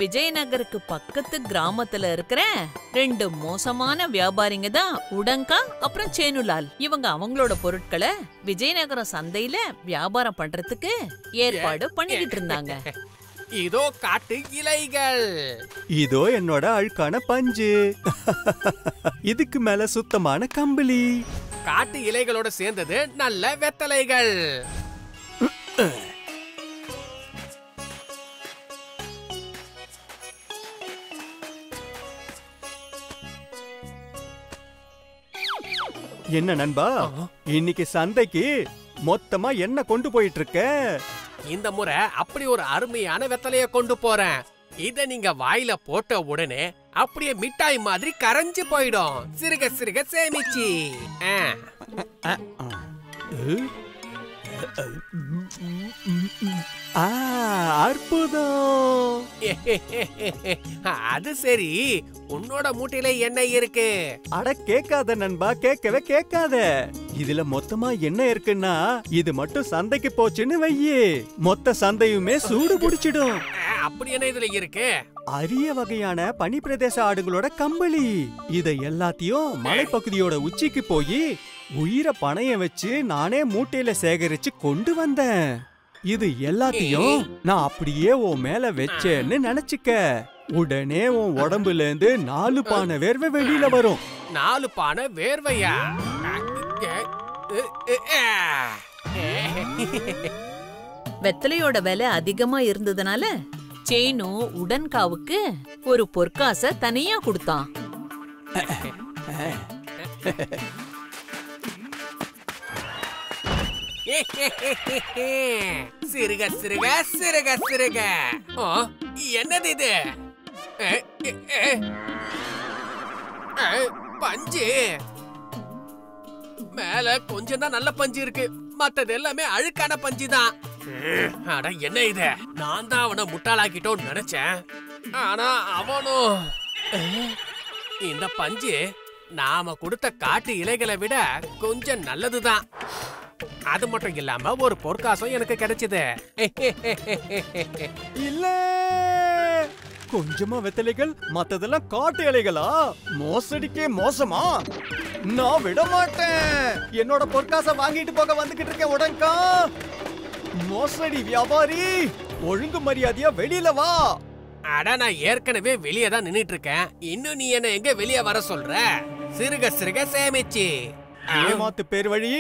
விஜயநகருக்கு பக்கத்து கிராமத்துல இருக்கிற 2 மோசமான வியாபாரிங்க தான் உடங்கா அப்புறம் சேனுலால். இவங்க அவங்களோட பொருட்களை விஜயநகரம் சந்தையில வியாபாரம் பண்றதுக்கு ஏற்பாடு பண்ணிக்கிட்டு இருந்தாங்க. இதோ காட்டு இலைகள். இதோ என்னோட அழுக்கான பஞ்சு. இதுக்கு மேல சுத்தமான கம்பளி. காட்டு இலைகளோட சேர்ந்தது நல்ல வெத்தலைகள். என்ன நண்பா, இன்னைக்கு சந்தைக்கு மொத்தமா என்ன கொண்டு போயிட்டு இருக்க? இந்த முறை அப்படி ஒரு அருமையான வெத்தலைய கொண்டு போறேன். இத நீங்க வாயில போட்ட உடனே அப்படியே மிட்டாய் மாதிரி கரைஞ்சு போயிடும். சிறுக சிறுக சேமிச்சு. அற்புதம். அது சரி, உன்னோட மூட்டையில என்ன இருக்கு? அட கேட்காத நண்பா, கேட்கவே கேட்காத. இதுல மொத்தமா என்ன இருக்குன்னா, இது மட்டும் சந்தைக்கு போச்சுன்னு வையே, மொத்த சந்தையுமே சூடு பிடிச்சிடும். அப்படி என்ன இதுல இருக்கு? அரிய வகையான பனி பிரதேச ஆடுகளோட கம்பளி. இத எல்லாத்தையும் மலைப்பகுதியோட உச்சிக்கு போய் உயிரை பணைய வச்சு நானே மூட்டையில சேகரிச்சு கொண்டு வந்தேன். இது எல்லாத்தையும் நான் அப்படியே உன் மேல வச்சேன்னு நினைச்சுக்க. உடனே உன் உடம்புல இருந்து 4 பானை வேர்வை வெளியில வரும். 4 பானை வேர்வையா? வெத்தலையோட விலை அதிகமா இருந்ததுனால சேனு உடன்காவுக்கு ஒரு பொற்காசை தனியா கொடுத்தான். சிறுக சிறுக சிறுக சிறுக. என்னது இது? பஞ்சு. மேல கொஞ்சம் தான் நல்ல பஞ்சு இருக்கு, மத்தது எல்லாமே அழுக்கான பஞ்சு தான். அட என்ன இது? நான் தான் அவனை முட்டாளாக்கிட்டோன்னு நினைச்சேன். ஆனா அவனும் இந்த பஞ்சு நாம கொடுத்த காட்டு இலைகளை விட கொஞ்சம் நல்லதுதான். அது மட்டும் இல்லாம ஒரு பொற்காசும் எனக்கு கிடைச்சது. இல்ல, கொஞ்சமா வெத்தலைகள், மத்ததெல்லாம் காட்டு இலைகளா? மோசடிக்கே மோசமா? நான் விட மாட்டேன். என்னோட பொற்காசை வாங்கிட்டு போக வந்துகிட்டு இருக்கேன் உடன்கா. மோசடி வியாபாரி, ஒழுங்கு மரியாதையா வெளியில வா. அட, நான் ஏற்கனவே வெளியே தான் நின்னுட்டு இருக்கேன். இன்னும் நீ என்ன எங்க வெளியே வர சொல்ற? சிறுக சிறுக சேமிச்சு. ஏமாத்து பேர் வழி.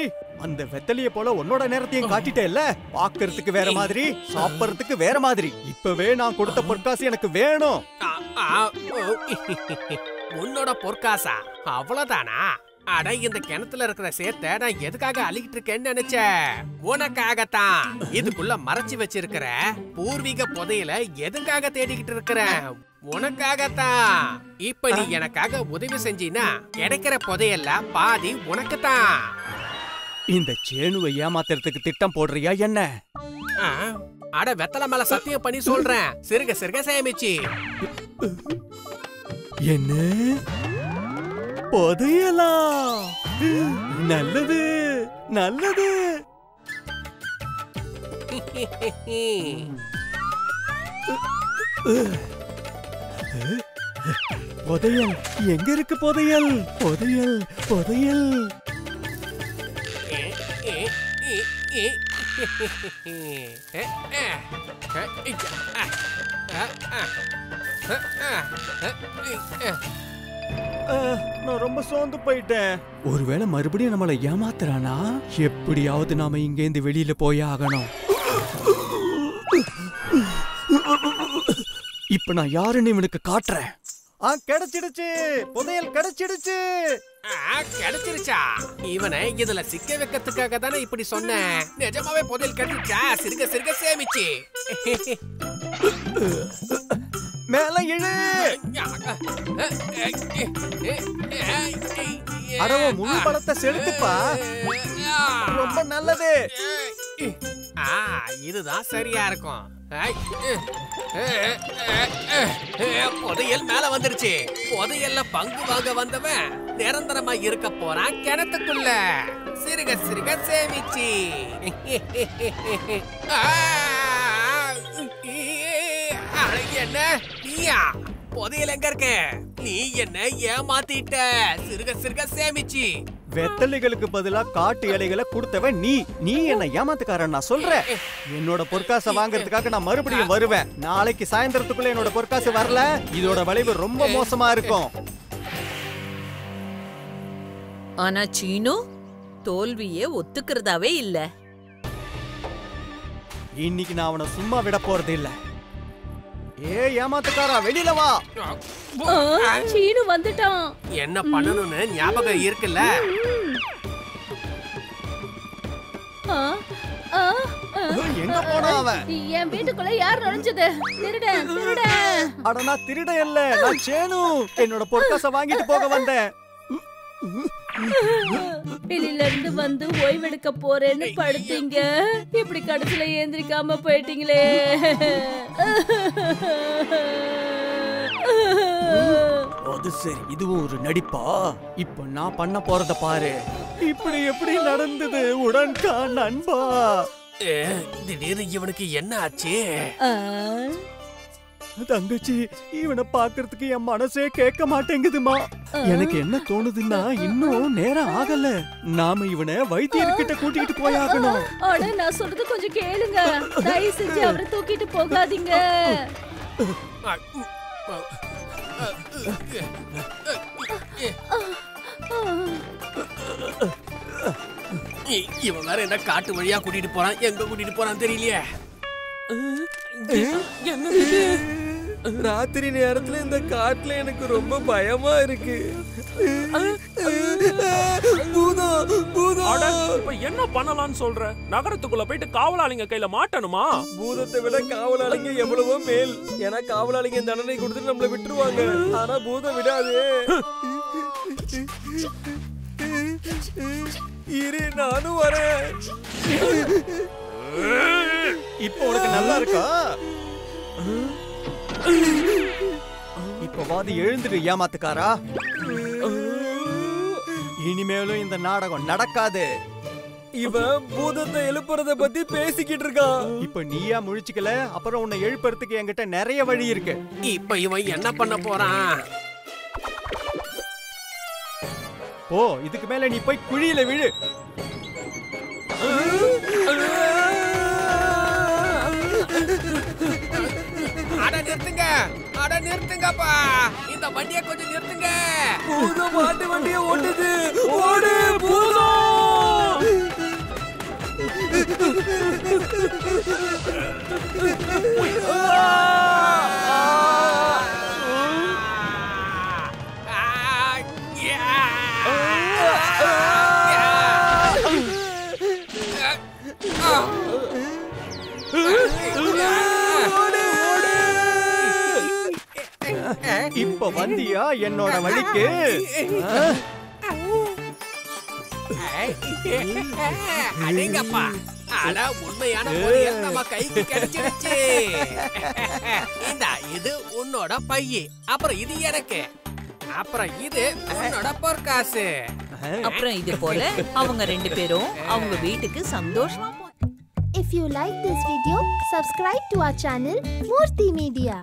அந்த வெத்தலைய போல உன்னோட நேரத்தையும் காட்டிட்டேல்ல. பாக்குறதுக்கு வேற மாதிரி, சாப்பிடுறதுக்கு வேற மாதிரி. இப்பவே நான் கொடுத்த பொற்காசு எனக்கு வேணும். உன்னோட பொற்காசா? அவ்வளவுதானா? அட, இந்த கிணத்துல இருக்கிற சேத்த நான் எதுக்காக அழிக்கிட்டு இருக்கேன்னு நினைச்சேன். உனக்காகத்தான். இதுக்குள்ள மறைச்சு வச்சிருக்கிற பூர்வீக புதையல எதுக்காக தேடிக்கிட்டு இருக்கிற? உனக்காகத்தான். இப்ப நீ எனக்காக உதவி செஞ்சீனா கிடைக்கிற புதையல்ல பாதி உனக்குத்தான். இந்த சேனுவை ஏமாத்துறதுக்கு திட்டம் போடுறியா என்ன? அட, வெத்தலை மேல சத்தியம் பண்ணி சொல்றேன். சிறுக சிறுக சேமிச்சு. என்ன புதையலா? நல்லது நல்லது. புதையல் எங்க இருக்கு? புதையல் புதையல் புதையல். நான் ரொம்ப சோர்ந்து போயிட்டேன். ஒருவேளை மறுபடியும் நம்மளை ஏமாத்துறானா? எப்படியாவது நாம இங்கேந்து வெளியில போய் ஆகணும். இப்ப நான் யாருன்னு இவனுக்கு காட்டுறேன். கிடைச்சிடுச்சு, புதையல் கிடைச்சிடுச்சு. கிடைச்சிருச்சா? இவனை இதுல சிக்க வைக்கிறதுக்காக தானே இப்படி சொன்னேன். நிஜமாவே புதையல் கிடைச்சிச்சா? சிறுக சிறுக சேமிச்சு. மேல இழு. அரவ முழு பழத்தை செலுத்துப்பா. ரொம்ப நல்லது. இதுதான் சரியா இருக்கும். புதையல் மேல வந்துருச்சு. புதையல்ல பங்கு வாங்க வந்தவன் நிரந்தரமா இருக்க போறான் கிணத்துக்குள்ள. சிறுக சிறுக சேமிச்சு. என்ன நீயா? புதையல் எங்க இருக்கு? நீ என்ன ஏமாத்திட்ட. சிறுக சிறுக சேமிச்சு வெத்தலைகளுக்கு பதிலா காட்டு இலைகளை கொடுத்தவன் நீ என்ன ஏமாத்துக்காரன் நான் சொல்றேன். என்னோட பொற்காசை வாங்குறதுக்காக நான் மறுபடியும் வருவேன். நாளைக்கு சாயந்தரத்துக்குள்ள என்னோட பொற்காசு வரல, இதோட விளைவு ரொம்ப மோசமா இருக்கும். ஆனா சீனு தோல்வியே ஒத்துக்கிறதாவே இல்ல. இன்னைக்கு நான் அவனை சும்மா விட போறது இல்ல. ஏமாத்துக்காரா வெளியில வா. சீனு வந்துட்டான். என்ன பண்ணணும்னு ஞாபகம் இருக்குல்ல? எங்க போனா அவன்? என் வீட்டுக்குள்ள யார் நுழைஞ்சது? திருடன் திருடன். அட நான் திருட இல்ல, நான் சேனு. என்னோட பொற்காசை வாங்கிட்டு போக வந்தேன். வெளியில இருந்து வந்து ஓய்வெடுக்க போறேன்னு படுத்தீங்க. இப்படி கடைசியில ஏந்திரிக்காம போயிட்டீங்களே. அது சரி, இதுவும் ஒரு நடிப்பா? இப்ப நான் பண்ண போறத பாரு. இப்படி எப்படி நடந்தது உடன்கா நண்பா? திடீர்னு இவனுக்கு என்ன ஆச்சு? தங்கச்சி, இவனை பாக்குறதுக்கு என் மனசே கேட்க மாட்டேங்குதுமா. எனக்கு என்ன தோணுதுன்னா, இன்னும் நேரம் ஆகல. நாம இவனை வைத்தியர்கிட்ட கூட்டிட்டு போயாகணும். அட நான் சொல்றது கொஞ்சம் கேளுங்க. தயவு செஞ்சு அவரை தூக்கிட்டு போகாதீங்க. இவன் வேற என்ன காட்டு வழியா கூட்டிட்டு போறான். எங்க கூட்டிட்டு போறான் தெரியலையே. ராத்திரி நேரத்துல இந்த காட்டுல எனக்கு ரொம்ப பயமா இருக்கு. இப்ப என்ன பண்ணலாம்னு சொல்ற? நகரத்துக்குள்ள போயிட்டு காவலாளிங்க கையில மாட்டணுமா? பூதத்தை விட காவலாளிங்க எவ்வளவோ மேல். ஏன்னா காவலாளிங்க தண்டனை கொடுத்துட்டு நம்மள விட்டுருவாங்க. ஆனா பூதம் விடாது. இரு, நானும் வரேன். இப்ப உனக்கு நல்லா இருக்கா? இப்ப வாதி எழுந்துடு ஏமாத்துக்காரா. இனிமேலும் இந்த நாடகம் நடக்காது. இவன் பூதத்தை எழுப்புறத பத்தி பேசிக்கிட்டு இருக்கான். இப்ப நீயா முழிச்சுக்கல, அப்புறம் உன்னை எழுப்புறதுக்கு என்கிட்ட நிறைய வழி இருக்கு. இப்ப இவன் என்ன பண்ண போறான்? ஓ, இதுக்கு மேல நீ போய் குழியில விழு. அட நிறுத்துங்க, அட நிறுத்துங்கப்பா. இந்த வண்டியை கொஞ்சம் நிறுத்துங்க. பூதம் மாட்டு வண்டியை ஓட்டுது. ஓடு பூதம். இப்ப வந்தியா என்னோட வழிக்கு? அடேங்கப்பா, அட உண்மையான பொரியல் நம்ம கைக்கு கிடைச்சிருச்சு. இது உன்னோட பைய, அப்புறம் இது எனக்கு, அப்புறம் இது உன்னோட பொற்காசு. அப்புறம் இது போல அவங்க ரெண்டு பேரும் அவங்க வீட்டுக்கு சந்தோஷமா If you like this video, subscribe to our channel Murthy Media.